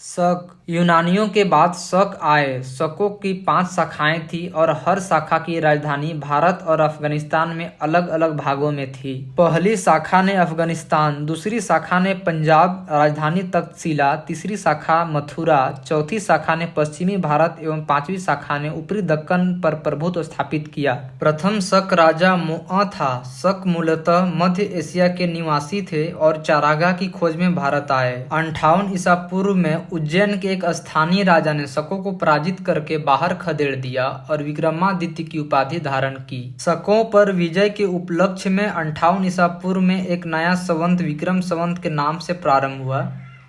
शक। यूनानियों के बाद शक आए। शकों की 5 शाखाएं थी और हर शाखा की राजधानी भारत और अफगानिस्तान में अलग अलग भागों में थी। पहली शाखा ने अफगानिस्तान, दूसरी शाखा ने पंजाब, राजधानी तक्षशिला, तीसरी शाखा मथुरा, चौथी शाखा ने पश्चिमी भारत एवं पांचवी शाखा ने ऊपरी दक्कन पर प्रभुत्व स्थापित किया। प्रथम शक राजा मोअ था। शक मूलतः मध्य एशिया के निवासी थे और चारागाह की खोज में भारत आए। 58 ईसा पूर्व में उज्जैन के एक स्थानीय राजा ने शकों को पराजित करके बाहर खदेड़ दिया और विक्रमादित्य की उपाधि धारण की। शकों पर विजय के उपलक्ष्य में 58 ईसा पूर्व में एक नया संवत विक्रम संवत के नाम से प्रारंभ हुआ।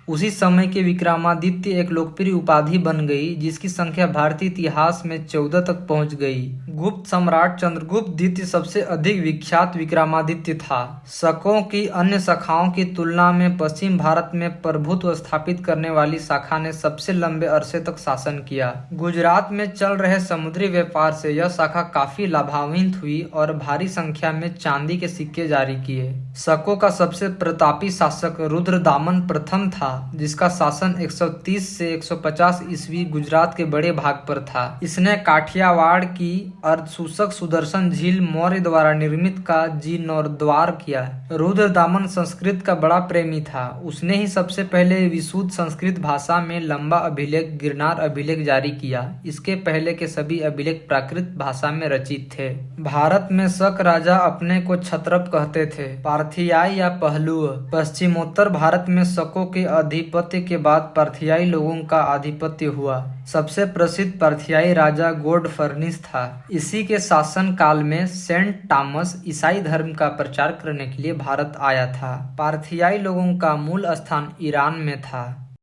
उसी समय के विक्रमादित्य एक लोकप्रिय उपाधि बन गई, जिसकी संख्या भारतीय इतिहास में 14 तक पहुंच गई। गुप्त सम्राट चंद्रगुप्त द्वितीय सबसे अधिक विख्यात विक्रमादित्य था। शकों की अन्य शाखाओं की तुलना में पश्चिम भारत में प्रभुत्व स्थापित करने वाली शाखा ने सबसे लंबे अरसे तक शासन किया। गुजरात में चल रहे समुद्री व्यापार से यह शाखा काफी लाभान्वित हुई और भारी संख्या में चांदी के सिक्के जारी किए। शकों का सबसे प्रतापी शासक रुद्रदामन प्रथम था, जिसका शासन 130 से 150 ईस्वी गुजरात के बड़े भाग पर था। इसने काठियावाड़ की अर्धसूचक सुदर्शन झील मौर्य द्वारा निर्मित का जीर्णोद्धार किया। रुद्रदामन संस्कृत का बड़ा प्रेमी था। उसने ही सबसे पहले विशुद्ध संस्कृत भाषा में लंबा अभिलेख गिरनार अभिलेख जारी किया। इसके पहले के सभी अभिलेख प्राकृत भाषा में रचित थे। भारत में शक राजा अपने को क्षत्रप कहते थे। पार्थियाई या पहलुओं। पश्चिमोत्तर भारत में शकों के आधिपत्य के बाद पार्थियाई लोगों का आधिपत्य हुआ। सबसे प्रसिद्ध पार्थियाई राजा गोर्डफर्निस था। इसी के शासन काल में सेंट टॉमस ईसाई धर्म का प्रचार करने के लिए भारत आया था। पार्थियाई लोगों का मूल स्थान ईरान में था।